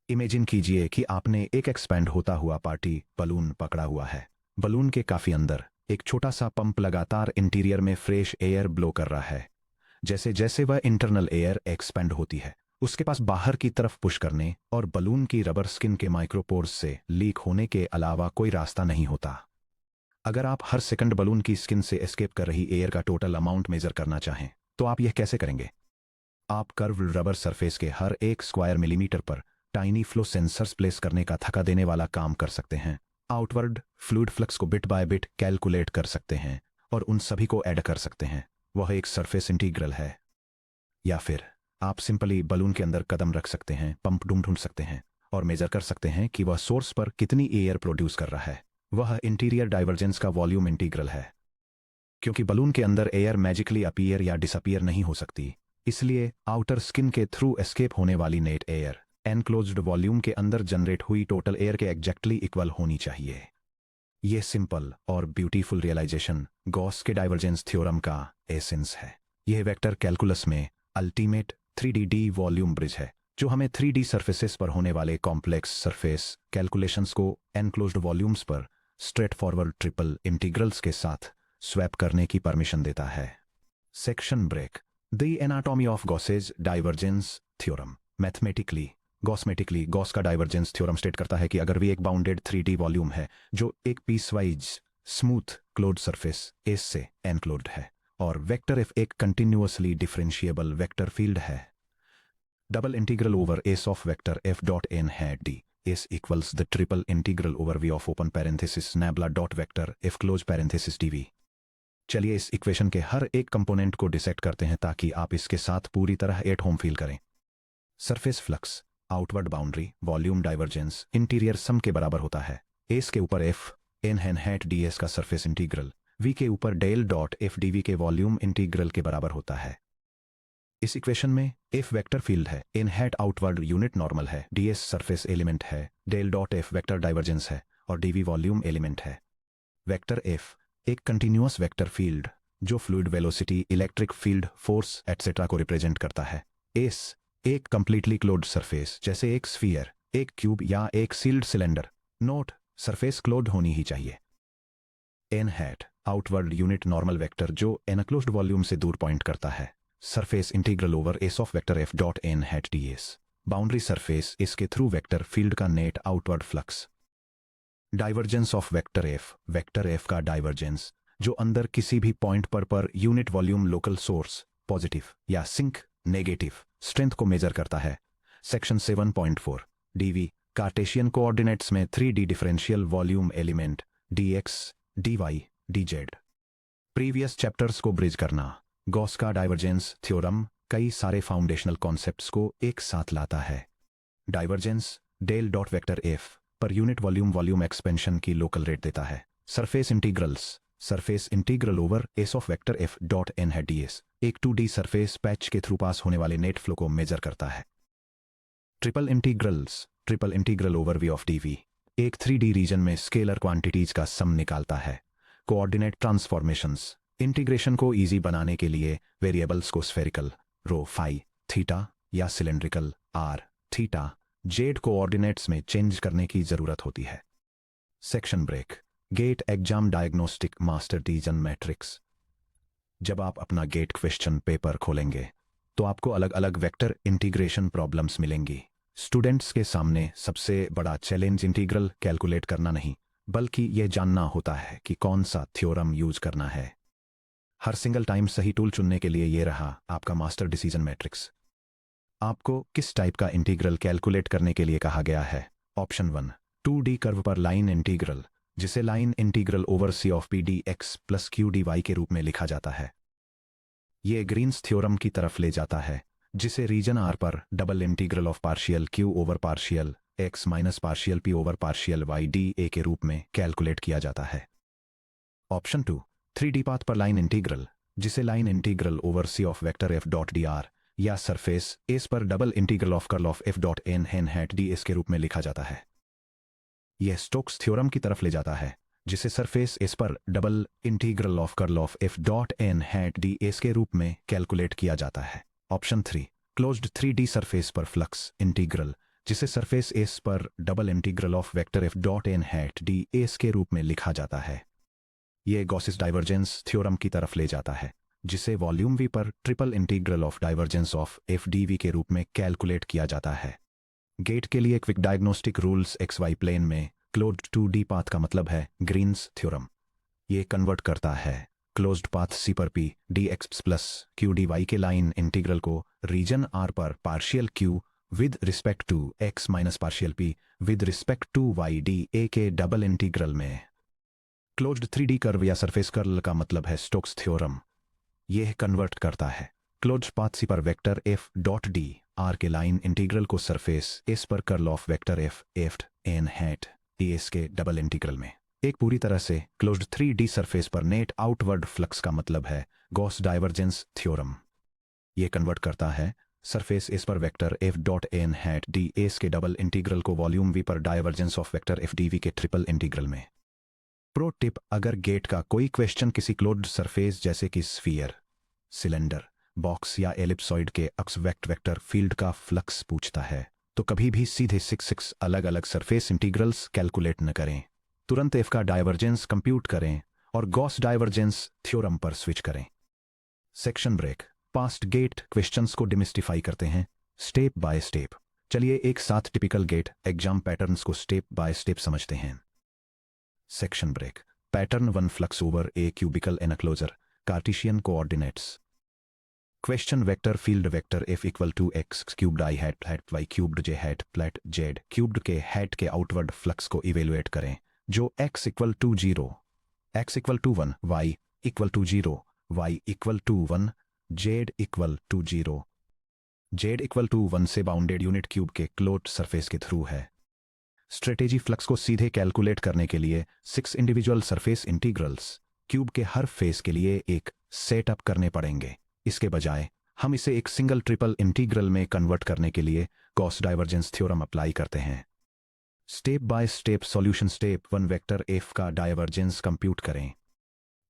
Imagine कीजिए कि आपने एक एक्सपैंड होता हुआ पार्टी बलून पकड़ा हुआ है। बलून के काफी अंदर एक छोटा सा पंप लगातार इंटीरियर में फ्रेश एयर ब्लो कर रहा है। जैसे जैसे वह इंटरनल एयर एक्सपैंड होती है, उसके पास बाहर की तरफ पुश करने और बलून की रबर स्किन के माइक्रोपोर्स से लीक होने के अलावा कोई रास्ता नहीं होता। अगर आप हर सेकंड बलून की स्किन से एस्केप कर रही एयर का टोटल अमाउंट मेजर करना चाहें, तो आप यह कैसे करेंगे? आप कर्व रबर सरफेस के हर एक स्क्वायर मिलीमीटर पर टाइनी फ्लो सेंसर्स प्लेस करने का थका देने वाला काम कर सकते हैं। आउटवर्ड फ्लूइड फ्लक्स को बिट बाय बिट कैलकुलेट कर सकते हैं और उन सभी को ऐड कर सकते हैं। वह एक सरफेस इंटीग्रल है। या फिर आप सिंपली बलून के अंदर कदम रख सकते हैं, पंप ढूंढ सकते हैं और मेजर कर सकते हैं कि वह सोर्स पर कितनी एयर प्रोड्यूस कर रहा है। वह इंटीरियर डाइवर्जेंस का वॉल्यूम इंटीग्रल है। क्योंकि बलून के अंदर एयर मैजिकली अपीयर या डिसअपीयर नहीं हो सकती, इसलिए आउटर स्किन के थ्रू एस्केप होने वाली नेट एयर एनक्लोज्ड वॉल्यूम के अंदर जनरेट हुई टोटल एयर के एग्जैक्टली इक्वल होनी चाहिए। यह सिंपल और ब्यूटीफुल रियलाइजेशन गॉस के डाइवर्जेंस थ्योरम का एसेंस है। यह वेक्टर कैलकुलस में अल्टीमेट 3D वॉल्यूम ब्रिज है, जो हमें 3D सरफेसेस पर होने वाले कॉम्प्लेक्स सरफेस कैलकुलेशंस को एनक्लोज्ड वॉल्यूम्स पर स्ट्रेट फॉरवर्ड ट्रिपल इंटीग्रल्स के साथ स्वैप करने की परमिशन देता है। Section break. The anatomy of Gauss's divergence theorem. Mathematically Gauss का डाइवर्जेंस थ्योरम स्टेट करता है कि अगर वी एक बाउंडेड 3D वॉल्यूम है जो एक piecewise smooth closed surface S से एनक्लोज्ड है, और वेक्टर एफ एक कंटिन्यूअसली डिफरेंशिएबल वेक्टर फील्ड है, double integral over S of vector F dot N hat d S equals the triple integral over V of open parenthesis nabla dot vector F close parenthesis d V. चलिए इस equation के हर एक component को dissect करते हैं ताकि आप इसके साथ पूरी तरह एट होम फील करें। Surface flux, outward boundary, volume divergence, interior sum के बराबर होता है। एस के ऊपर एफ एन हैन हैट डी एस का सरफेस इंटीग्रल वी के ऊपर del dot F D V के वॉल्यूम इंटीग्रल के बराबर होता है। इस इक्वेशन में एफ वेक्टर फील्ड है, n hat outward unit normal है, डी एस सरफेस एलिमेंट है, del dot F vector divergence है और डी वी वॉल्यूम एलिमेंट है। वेक्टर एफ एक कंटिन्यूअस वेक्टर फील्ड जो fluid velocity, electric field, force etcetera को represent करता है। एस एक कंप्लीटली क्लोज्ड सरफेस जैसे एक स्फीयर, एक क्यूब या एक sealed cylinder. Note, surface closed होनी ही चाहिए। N hat outward unit normal vector जो एनक्लोज्ड वॉल्यूम से दूर पॉइंट करता है। Surface integral over S of vector F dot N hat D S. Boundary surface इसके थ्रू वेक्टर फील्ड का net outward flux. Divergence of vector F का divergence जो अंदर किसी भी पॉइंट पर unit volume local source positive या sink negative strength को मेजर करता है। सेक्शन 7.4 डीवी कार्टेशियन कोऑर्डिनेट्स में 3D differential volume element dx dy dz। Previous chapters को ब्रिज करना। गॉस का डाइवर्जेंस थ्योरम कई सारे फाउंडेशनल कॉन्सेप्ट्स को एक साथ लाता है। Divergence del dot vector F पर यूनिट वॉल्यूम एक्सपेंशन की लोकल रेट देता है। Surface integral over S of vector F dot N है ds एक 2D सरफेस पैच के थ्रू पास होने वाले नेट फ्लो को मेजर करता है। Triple integral over V of dv एक 3D रीजन में स्केलर क्वांटिटीज का सम निकालता है। कोऑर्डिनेट ट्रांसफॉर्मेशंस इंटीग्रेशन को इजी बनाने के लिए वेरिएबल्स को स्फेरिकल रो फाई थीटा या cylindrical R theta Z coordinates में चेंज करने की जरूरत होती है। Section break. GATE exam diagnostic master division matrix. जब आप अपना गेट क्वेश्चन पेपर खोलेंगे तो आपको अलग अलग वेक्टर इंटीग्रेशन प्रॉब्लम्स मिलेंगी। स्टूडेंट्स के सामने सबसे बड़ा चैलेंज इंटीग्रल कैलकुलेट करना नहीं, बल्कि यह जानना होता है कि कौन सा थ्योरम यूज करना है। हर सिंगल टाइम सही टूल चुनने के लिए यह रहा आपका मास्टर डिसीजन मैट्रिक्स। आपको किस टाइप का इंटीग्रल कैलकुलेट करने के लिए कहा गया है? ऑप्शन 1 2D कर्व पर लाइन इंटीग्रल, जिसे line integral over C of P D X plus Q D Y के रूप में लिखा जाता है। यह ग्रीन्स थ्योरम की तरफ ले जाता है, जिसे रीजन आर पर double integral of partial Q over partial X minus partial P over partial Y D A के रूप में कैलकुलेट किया जाता है। ऑप्शन 2 3D पाथ पर लाइन इंटीग्रल, जिसे line integral over C of vector F dot D R या surface S पर double integral of curl of F dot N Hahn hat D S के रूप में लिखा जाता है। यह स्टोक्स थ्योरम की तरफ ले जाता है, जिसे सरफेस एस पर double integral of curl of F dot N hat D S के रूप में कैलकुलेट किया जाता है। ऑप्शन 3 क्लोज्ड 3D सरफेस पर फ्लक्स इंटीग्रल, जिसे सरफेस एस पर double integral of vector F dot N hat D S के रूप में लिखा जाता है। ये गॉसिस डाइवर्जेंस थ्योरम की तरफ ले जाता है, जिसे वॉल्यूम वी पर triple integral of divergence of F D V के रूप में कैलकुलेट किया जाता है। गेट के लिए quick diagnostic rules X Y plane में क्लोज्ड 2D पाथ का मतलब है ग्रीन्स थ्योरम। ये कन्वर्ट करता है क्लोज्ड पाथ सी पर P D X plus Q D Y के लाइन इंटीग्रल को रीजन आर पर partial Q with respect to X minus partial P with respect to Y D A के double integral में। Closed 3D curve या surface curl का मतलब है Stokes theorem. यह कन्वर्ट करता है क्लोज्ड पाथ सी पर vector F dot D R के लाइन इंटीग्रल को सरफेस एस पर curl of vector F F N hat D S के डबल इंटीग्रल में। एक पूरी तरह से क्लोज्ड 3D सरफेस पर नेट आउटवर्ड फ्लक्स का मतलब है गॉस डाइवर्जेंस थ्योरम। यह कन्वर्ट करता है सरफेस एस पर vector F dot N hat D S के डबल इंटीग्रल को वॉल्यूम वी पर divergence of vector F D V के ट्रिपल इंटीग्रल में। प्रो टिप, अगर गेट का कोई क्वेश्चन किसी क्लोज्ड सरफेस जैसे कि स्फीयर, सिलेंडर, बॉक्स या एलिप्सॉइड के एक्सवेक्ट वेक्टर फील्ड का फ्लक्स पूछता है, तो कभी भी सीधे 6 अलग अलग सरफेस इंटीग्रल्स कैलकुलेट न करें। तुरंत एफ का डाइवर्जेंस कंप्यूट करें और गॉस डाइवर्जेंस थ्योरम पर स्विच करें। Section break. Past GATE questions को डिमिस्टिफाई करते हैं स्टेप बाय स्टेप। चलिए एक साथ टिपिकल गेट एग्जाम पैटर्न्स को स्टेप बाय स्टेप समझते हैं। Section break. Pattern 1 flux over a cubical enclosure, Cartesian coordinates. Question vector field vector F equal to X cubed I hat hat Y cubed J hat plate Z cubed K hat के outward flux को evaluate करें, जो x equal to 0, x equal to 1, y equal to 0, y equal to 1, z equal to 0, z equal to 1 से bounded unit cube के closed surface के through है। Strategy flux को सीधे कैलकुलेट करने के लिए 6 इंडिविजुअल सरफेस इंटीग्रल्स क्यूब के हर फेस के लिए एक सेटअप करने पड़ेंगे। इसके बजाय हम इसे एक सिंगल ट्रिपल इंटीग्रल में कन्वर्ट करने के लिए गॉस डाइवर्जेंस थ्योरम अप्लाई करते हैं। Step by step solution. Step 1, vector F का डाइवर्जेंस कंप्यूट करें।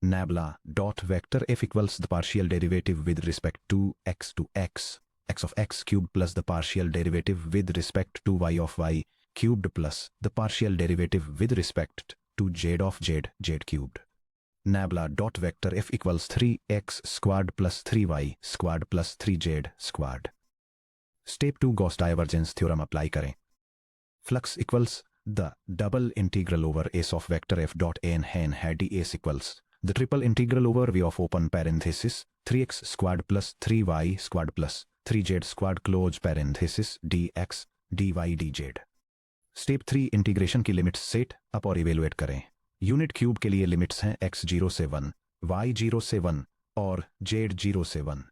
Nabla dot vector F equals the partial derivative with respect to x x of x cube plus the partial derivative with respect to y of y cubed plus the partial derivative with respect to z of z z cubed. Nabla dot vector f equals 3x squared plus 3y squared plus 3z squared. Step 2, Gauss divergence theorem apply करें। Flux equals the double integral over s of vector f dot n hen had ds equals the triple integral over v of open parenthesis 3x squared plus 3y squared plus 3z squared close parenthesis dx dy dz। Step 3, integration की limits set up और evaluate करें। Unit cube के लिए limits हैं x 0 से 1, y 0 से 1 और z 0 से 1।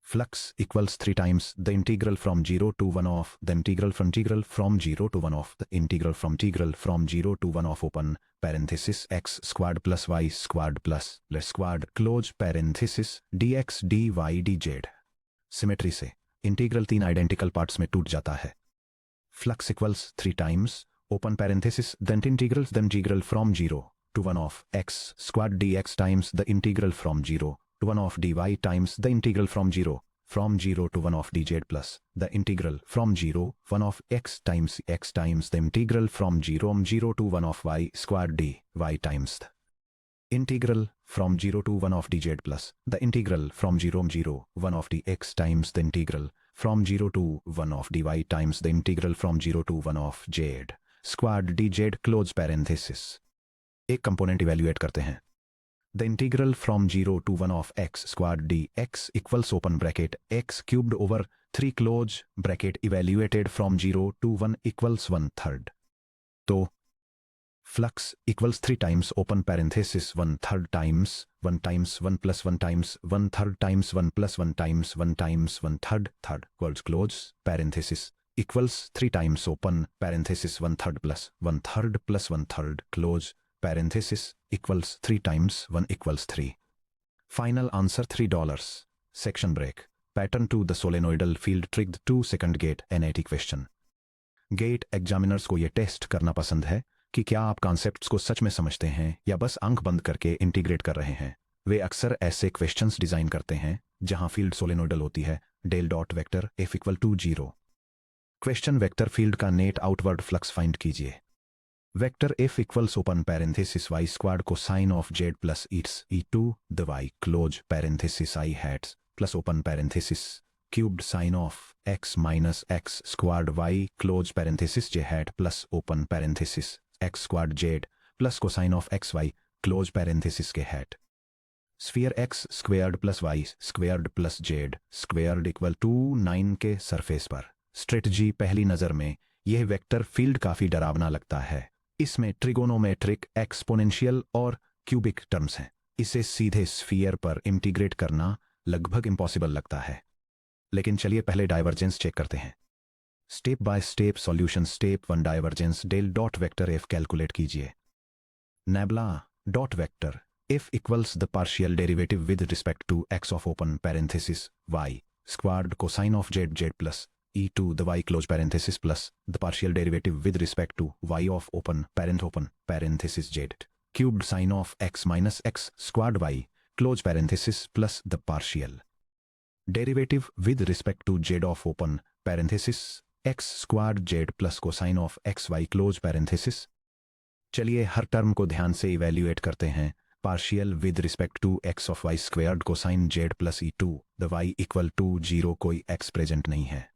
Flux equals 3 times the integral from 0 to 1 of the integral from 0 to 1 of the integral from 0 to 1 of open parenthesis x squared plus y squared plus less squared close parenthesis dx dy dz। Symmetry से integral 3 identical parts में टूट जाता है। Flux equals 3 times open parenthesis then integral from 0 to 1 of x squared dx times the integral from 0 to 1 of dy times the integral from 0 to 1 of dz plus the integral from 0 1 of x times the integral from 0 to 1 of y squared dy times the integral from 0 to 1 of dz plus the integral from 0 1 of dx times the integral from 0 to 1 of dy times the integral from 0 to 1 of z squad dz close parenthesis. एक component evaluate करते हैं। The integral from 0 to 1 of x squad dx equals open bracket x cubed over 3 close bracket evaluated from 0 to 1 equals 1/3। तो flux equals 3 times open parenthesis 1/3 times 1 times 1 plus 1 times 1/3 times 1 plus 1 times 1 times 1/3 third close parenthesis equals 3 times open parenthesis 1/3 plus 1/3 close parenthesis equals 3 times 1 equals 3। Final answer $3। Section break। Pattern 2, the solenoidal field trigged 2-second gate NAT question। GATE examiners को यह test करना पसंद है कि क्या आप concepts को सच में समझते हैं या बस आंख बंद करके इंटीग्रेट कर रहे हैं। वे अक्सर ऐसे क्वेश्चंस डिजाइन करते हैं जहां फील्ड सोलेनोइडल होती है। Del dot vector F equal to 0। Question vector field का नेट आउटवर्ड फ्लक्स फाइंड कीजिए। Vector F equals open parenthesis y squared cosine of z plus its e to the y close parenthesis i hats plus open parenthesis cubed sine of x minus x squared y close parenthesis j hat plus open parenthesis x squared z plus cosine of x y close parenthesis के hat. Sphere X squared plus Y squared plus Z squared equal to 9 के surface पर। Strategy पहली नज़र में यह vector field काफ़ी डरावना लगता है। इसमें ट्रिगोनोमेट्रिक एक्सपोनेंशियल और क्यूबिक टर्म्स हैं। इसे सीधे स्फीयर पर इंटीग्रेट करना लगभग इम्पॉसिबल लगता है। लेकिन चलिए पहले डाइवर्जेंस चेक करते हैं। Step by step solution. Step 1 divergence del dot vector F calculate कीजिए। Nabla dot vector F equals the partial derivative with respect to x of open parenthesis y squared cosine of z z plus e to the y close parenthesis plus the partial derivative with respect to y of open parenthesis z cubed sine of x minus x squared y close parenthesis plus the partial derivative with respect to z of open parenthesis x squared z plus cosine of x y close parenthesis। चलिए हर term को ध्यान से evaluate करते हैं। Partial with respect to x of y squared cosine z plus E to the y equal to 0 कोई x present नहीं है।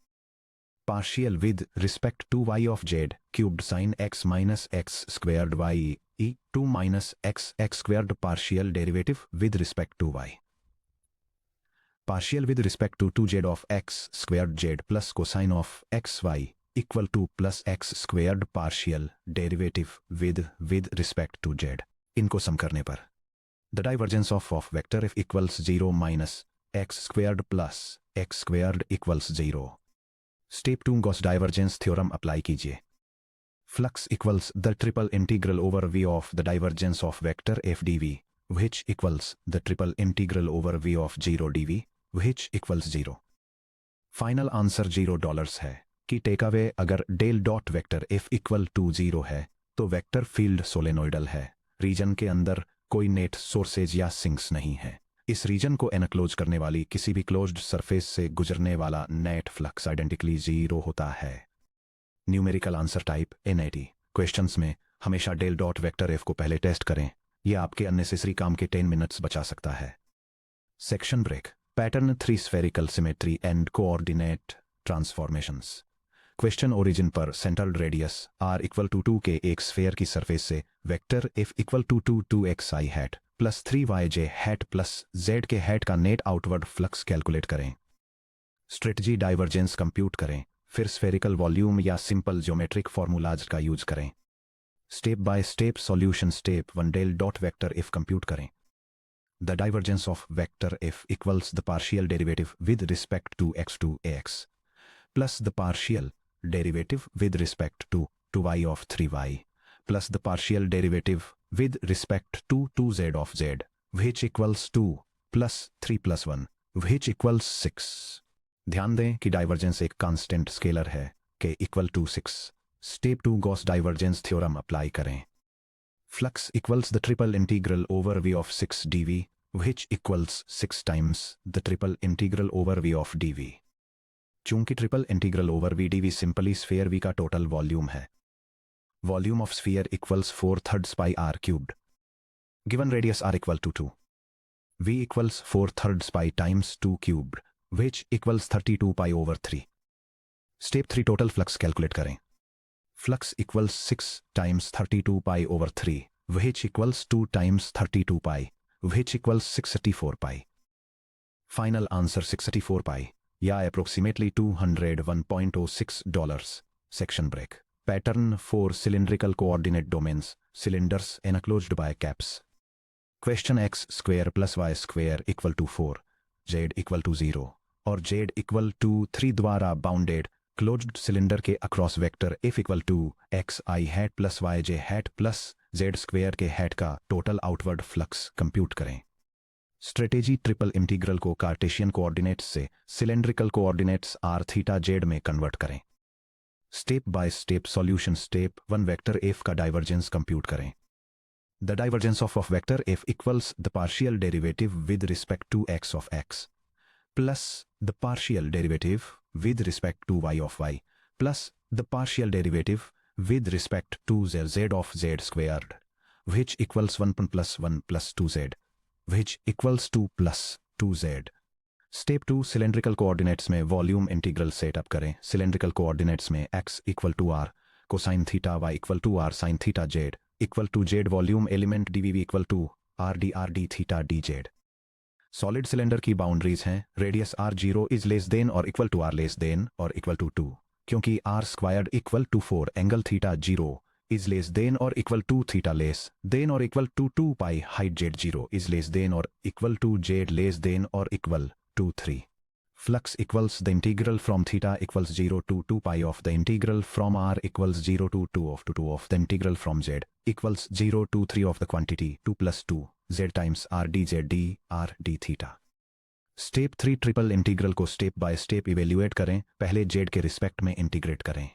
Partial with respect to y of z cubed sin x minus x squared y e 2 minus x squared partial derivative with respect to y. Partial with respect to 2z of x squared z plus cosine of xy equal to plus x squared partial derivative with respect to z. इनको सम करने पर the divergence of vector f equals 0 minus x squared plus x squared equals 0. Step 2 Gauss divergence theorem apply कीजिए। Flux equals the triple integral over V of the divergence of vector F D V which equals the triple integral over V of 0 d V which equals 0। Final answer $0 है कि takeaway अगर del dot vector F equal to 0 है तो vector field solenoidal है। Region के अंदर कोई net sources या सिंक्स नहीं है। इस रीजन को एनक्लोज करने वाली किसी भी क्लोज्ड सरफेस से गुजरने वाला नेट फ्लक्स आइडेंटिकली 0 होता है। Numerical answer type N80 questions में हमेशा डेल डॉट वेक्टर एफ को पहले टेस्ट करें। यह आपके अननेसेसरी काम के 10 मिनट्स बचा सकता है। Section break. Pattern 3 spherical symmetry and coordinate transformations. Question origin पर central radius r equal to 2 के एक स्फेयर की सरफेस से vector f equal to 2xi hat plus 3yj hat plus z k hat का net outward flux calculate करें। Strategy divergence compute करें, फिर spherical volume या सिंपल ज्योमेट्रिक फॉर्मूलाज का यूज करें। Step by step solution. Step 1 del dot vector f compute करें। The divergence of vector f equals the partial derivative with respect to x2 ax plus the partial derivative with respect to 2y of 3y plus the partial derivative with respect to 2z of z which equals 2 plus 3 plus 1 which equals 6। ध्यान दें कि divergence एक constant scalar है के equal to 6। Step 2 Gauss divergence theorem apply करें। Flux equals the triple integral over V of 6 dv which equals 6 times the triple integral over v of dv। चूंकि triple integral over V dv simply sphere v का total volume है। Volume of sphere equals 4/3 pi r cubed. Given radius r equal to 2. V equals 4/3 pi times 2 cubed, which equals 32 pi over 3. Step 3 total flux calculate करें। Flux equals 6 times 32 pi over 3, which equals 2 times 32 pi, which equals 634 pi. Final answer 634 pi, या approximately $201.06. Section break. Pattern 4 cylindrical coordinate domains, cylinders enclosed by caps. Question x square plus y square equal to 4, z equal to 0 और z equal to 3 द्वारा bounded closed cylinder के across vector f equal to xi hat plus yj hat plus z square के hat का total outward flux compute करें। Strategy triple integral को Cartesian coordinates से cylindrical coordinates r theta z में convert करें। Step by step solution. Step 1 vector f का divergence compute करें। The divergence of vector f equals the partial derivative with respect to x of x plus the partial derivative with respect to y of y plus the partial derivative with respect to z of z squared, which equals 1 plus 1 plus 2z, which equals 2 plus 2z. स्टेप 2 cylindrical coordinates में volume integral setup करें. Cylindrical coordinates में x equal to r cosine theta, y equal to r sine theta, z equal to z volume element dvv equal to r d theta dz. Solid cylinder की boundaries हैं. Radius r0 is less than और equal to r less than और equal to 2. क्योंकि r squared equal to 4 angle theta 0 is less than और equal to theta less than और equal to 2 pi height z0 is less than और equal to z less than और equal to 3. Flux equals the integral from theta equals 0 to 2 pi of the integral from r equals 0 to 2 of the integral from z equals 0 to 3 of the quantity 2 plus 2 z times r dz d r d theta. Step 3 triple integral को step by step evaluate करें. पहले z के respect में integrate करें.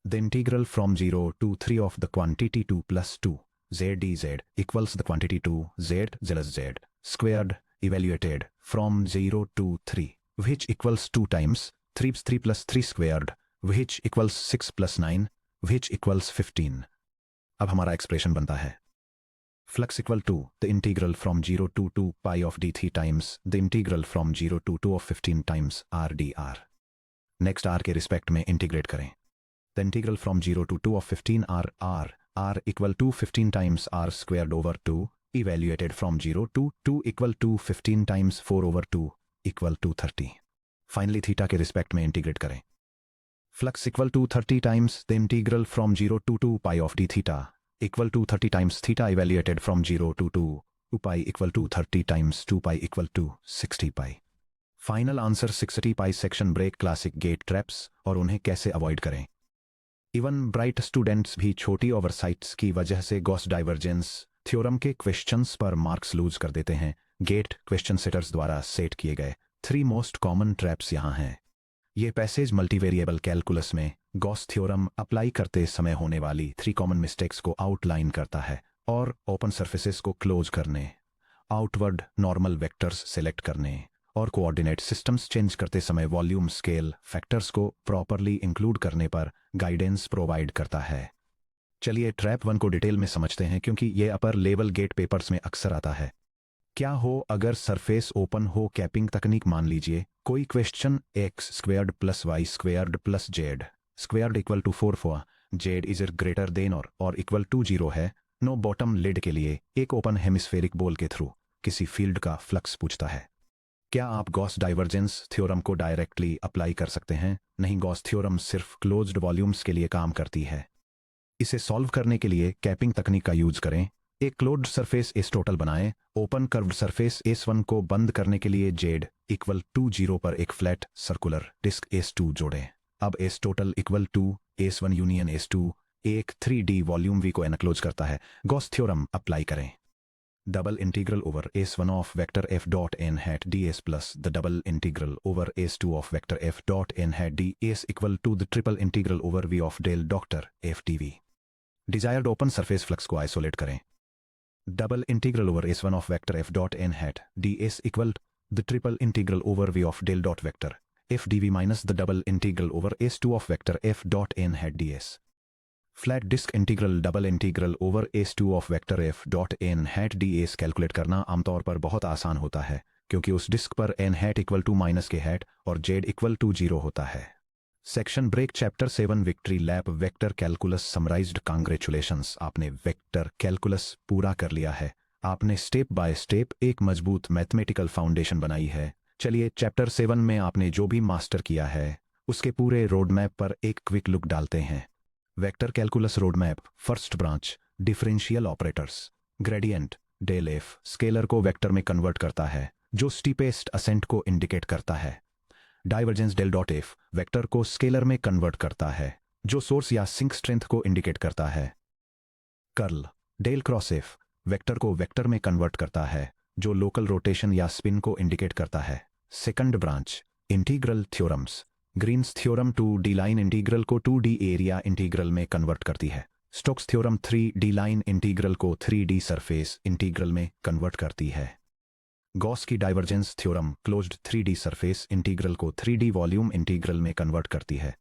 The integral from 0 to 3 of the quantity 2 plus 2 z dz equals the quantity 2 z z squared evaluated from 0 to 3, which equals 2 times 3 plus 3 squared, which equals 6 plus 9, which equals 15. अब हमारा expression बनता है flux equal to the integral from 0 to 2 pi of dt times the integral from 0 to 2 of 15 times r dr. Next r के respect में integrate करें. The integral from 0 to 2 of 15 r equal to 15 times r squared over 2 evaluated from 0 to 2 equal to 15 times 4 over 2 equal to 30. Finally theta के respect में integrate करें. Flux equal to 30 times the integral from 0 to 2 pi of d theta equal to 30 times theta evaluated from 0 to 2 pi equal to 30 times 2 pi equal to 60 pi. Final answer 60 pi. Section break classic GATE traps और उन्हें कैसे avoid करें. Even bright students भी छोटी oversights की वजह से Gauss divergence theorem के क्वेश्चंस पर मार्क्स लूज कर देते हैं. गेट क्वेश्चन सेटर्स द्वारा सेट किए गए 3 मोस्ट कॉमन ट्रैप्स यहाँ हैं. ये पैसेज मल्टीवेरिएबल कैलकुलस में गॉस थ्योरम अप्लाई करते समय होने वाली 3 कॉमन मिस्टेक्स को आउटलाइन करता है और ओपन सरफेसेस को क्लोज करने, आउटवर्ड नॉर्मल वेक्टर्स सेलेक्ट करने और कोऑर्डिनेट सिस्टम्स चेंज करते समय वॉल्यूम स्केल फैक्टर्स को प्रॉपरली इंक्लूड करने पर गाइडेंस प्रोवाइड करता है. चलिए ट्रैप 1 को डिटेल में समझते हैं क्योंकि ये अपर लेवल गेट पेपर्स में अक्सर आता है. क्या हो अगर सरफेस ओपन हो. कैपिंग तकनीक मान लीजिए कोई question x squared plus y squared plus z squared equal to 4 for z is greater than और इक्वल टू 0 है. नो बॉटम लिड के लिए एक ओपन हेमिस्फेरिक बॉल के थ्रू किसी फील्ड का फ्लक्स पूछता है. क्या आप गॉस डाइवर्जेंस थ्योरम को डायरेक्टली अप्लाई कर सकते हैं. नहीं, गॉस थ्योरम सिर्फ क्लोज्ड वॉल्यूम्स के लिए काम करती है. इसे सॉल्व करने के लिए कैपिंग तकनीक का यूज करें. एक क्लोज्ड सरफेस एस टोटल बनाएं. ओपन कर्व्ड सरफेस S1 को बंद करने के लिए z इक्वल टू 0 पर एक फ्लैट सर्कुलर डिस्क S2 जोड़ें. अब S total equal to S1 union S2 एक 3D वॉल्यूम V को एनक्लोज करता है. गॉस थ्योरम अप्लाई करें. Double integral over S1 of vector f dot n hat ds plus the double integral over S2 of vector f dot n hat ds equal to the triple integral over v of del doctor f dv. Desired open surface flux को isolate करें. Double integral over S1 of vector f dot n hat ds equal the triple integral over v of del dot vector f dv minus the double integral over S2 of vector f dot n hat ds. Flat disc integral double integral over S2 of vector f dot n hat ds calculate करना आमतौर पर बहुत आसान होता है क्योंकि उस disc पर n hat equal to minus k hat और z इक्वल टू 0 होता है. Section break chapter 7 victory lab vector calculus summarized. Congratulations, आपने वेक्टर कैलकुलस पूरा कर लिया है. आपने स्टेप बाय स्टेप एक मजबूत मैथमेटिकल फाउंडेशन बनाई है. चलिए चैप्टर 7 में आपने जो भी मास्टर किया है उसके पूरे रोड मैप पर एक क्विक लुक डालते हैं. Vector calculus road map. First branch differential operators. Gradient del F scalar को वेक्टर में कन्वर्ट करता है जो स्टीपेस्ट असेंट को इंडिकेट करता है. Divergence del dot F vector को स्केलर में कन्वर्ट करता है जो सोर्स या सिंक स्ट्रेंथ को इंडिकेट करता है. Curl del cross F vector को वेक्टर में कन्वर्ट करता है जो लोकल रोटेशन या स्पिन को इंडिकेट करता है. Second branch integral theorems. Green's theorem 2D line integral को 2D एरिया इंटीग्रल में कन्वर्ट करती है. Stokes theorem 3D line integral को 3D सरफेस इंटीग्रल में कन्वर्ट करती है. गॉस की divergence theorem closed 3D surface integral को 3D वॉल्यूम इंटीग्रल में कन्वर्ट करती है.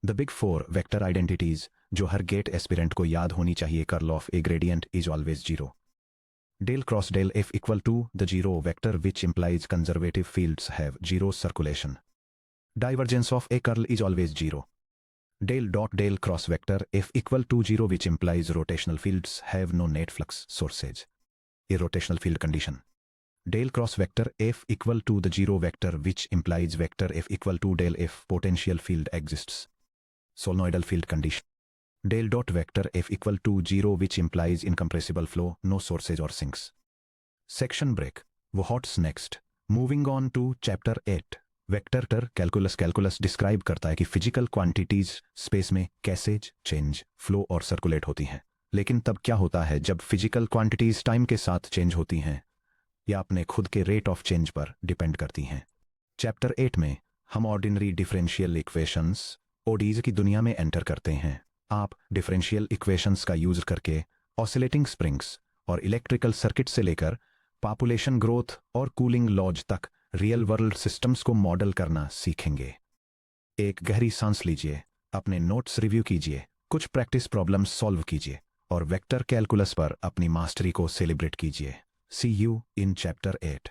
The big four vector identities जो हर गेट एस्पिरेंट को याद होनी चाहिए। Curl of A gradient is always zero. Del cross del F equal to the zero vector, which implies conservative fields have zero circulation. Divergence of a curl is always zero. Del dot del cross vector F equal to zero, which implies rotational fields have no net flux sources. Irrotational field condition. Del cross vector F equal to the zero vector, which implies vector F equal to del F potential field exists. Solenoidal field condition. Del dot vector F equal to zero, which implies incompressible flow, no sources or sinks. Section break. What's next? Moving on to chapter 8. Vector calculus. Calculus describe करता है कि physical quantities space में कैसे change, flow और circulate होती हैं। लेकिन तब क्या होता है जब फिजिकल क्वांटिटीज टाइम के साथ चेंज होती हैं या अपने खुद के रेट ऑफ चेंज पर डिपेंड करती हैं। चैप्टर 8 में हम ऑर्डिनरी डिफरेंशियल इक्वेशंस ओडीज की दुनिया में एंटर करते हैं। आप डिफरेंशियल इक्वेशंस का यूज करके ऑसिलेटिंग स्प्रिंग्स और इलेक्ट्रिकल सर्किट से लेकर पॉपुलेशन ग्रोथ और कूलिंग लॉज तक रियल वर्ल्ड सिस्टम्स को मॉडल करना सीखेंगे। एक गहरी सांस लीजिए, अपने नोट्स रिव्यू कीजिए, कुछ प्रैक्टिस प्रॉब्लम्स सॉल्व कीजिए और वेक्टर कैलकुलस पर अपनी मास्टरी को सेलिब्रेट कीजिए। सी यू इन चैप्टर 8।